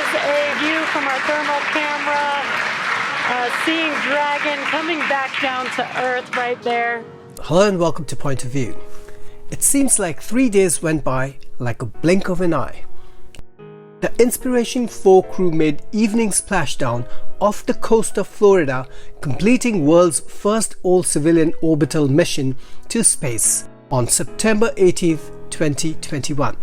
is a view from our thermal camera, seeing Dragon coming back down to Earth right there. Hello and welcome to Point of View. It seems like 3 days went by like a blink of an eye. The Inspiration4 crew made evening splashdown off the coast of Florida, completing world's first all-civilian orbital mission to space on September 18th, 2021.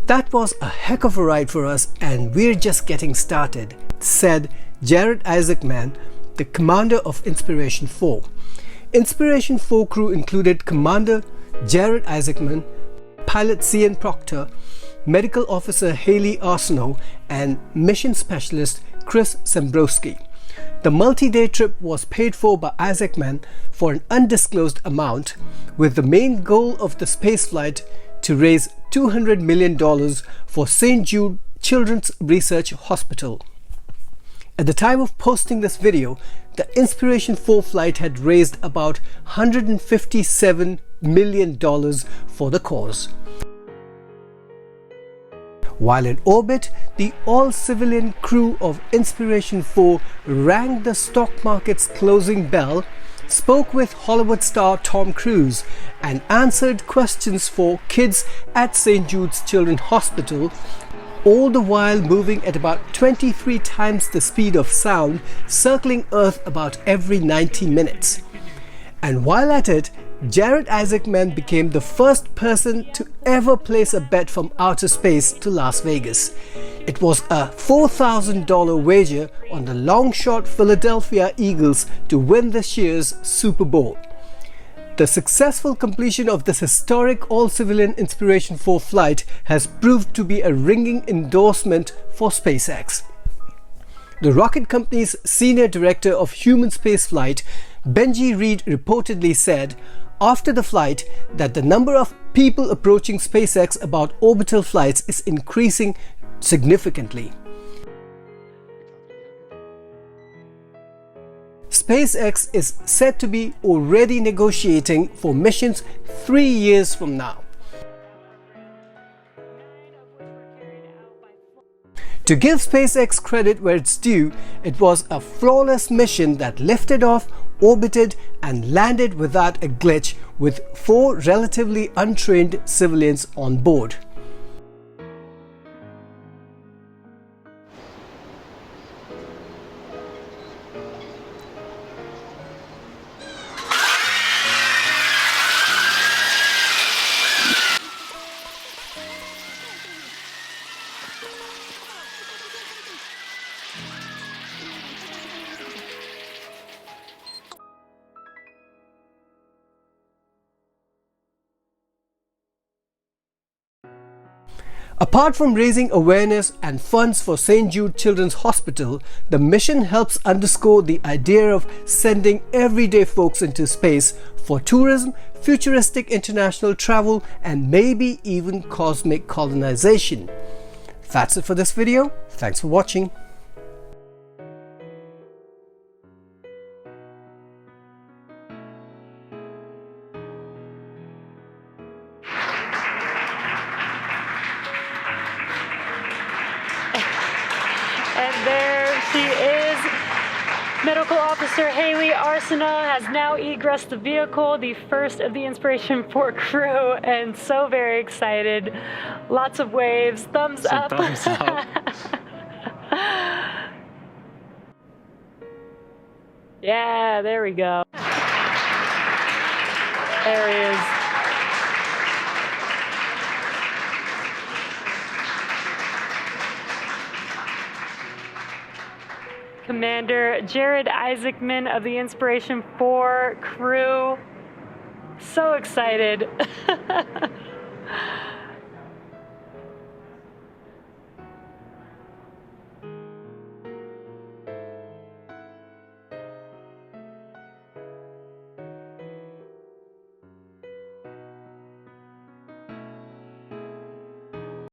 That was a heck of a ride for us, and we're just getting started, said Jared Isaacman, the commander of Inspiration4. Inspiration4 crew included Commander Jared Isaacman, pilot CN Proctor, Medical Officer Haley Arsenault, and Mission Specialist Chris Sembrowski. The multi-day trip was paid for by Isaacman for an undisclosed amount, with the main goal of the spaceflight to raise $200 million for St. Jude Children's Research Hospital. At the time of posting this video, the Inspiration4 flight had raised about $157 million for the cause. While in orbit, the all-civilian crew of Inspiration4 rang the stock market's closing bell, spoke with Hollywood star Tom Cruise, and answered questions for kids at St. Jude's Children's Hospital, all the while moving at about 23 times the speed of sound, circling Earth about every 90 minutes. And while at it, Jared Isaacman became the first person to ever place a bet from outer space to Las Vegas. It was a $4,000 wager on the long-shot Philadelphia Eagles to win this year's Super Bowl. The successful completion of this historic all-civilian Inspiration4 flight has proved to be a ringing endorsement for SpaceX. The rocket company's senior director of human spaceflight, Benji Reed, reportedly said after the flight that the number of people approaching SpaceX about orbital flights is increasing significantly. SpaceX is said to be already negotiating for missions 3 years from now. To give SpaceX credit where it's due, it was a flawless mission that lifted off, orbited, and landed without a glitch, with 4 relatively untrained civilians on board. Apart from raising awareness and funds for St. Jude Children's Hospital, the mission helps underscore the idea of sending everyday folks into space for tourism, futuristic international travel, and maybe even cosmic colonization. That's it for this video. Thanks for watching. And there she is. Medical Officer Haley Arsenault has now egressed the vehicle, the first of the Inspiration4 crew, and so very excited. Lots of waves, thumbs up. Thumbs up. Yeah, there we go. There he is. Commander Jared Isaacman of the Inspiration4 crew. So excited.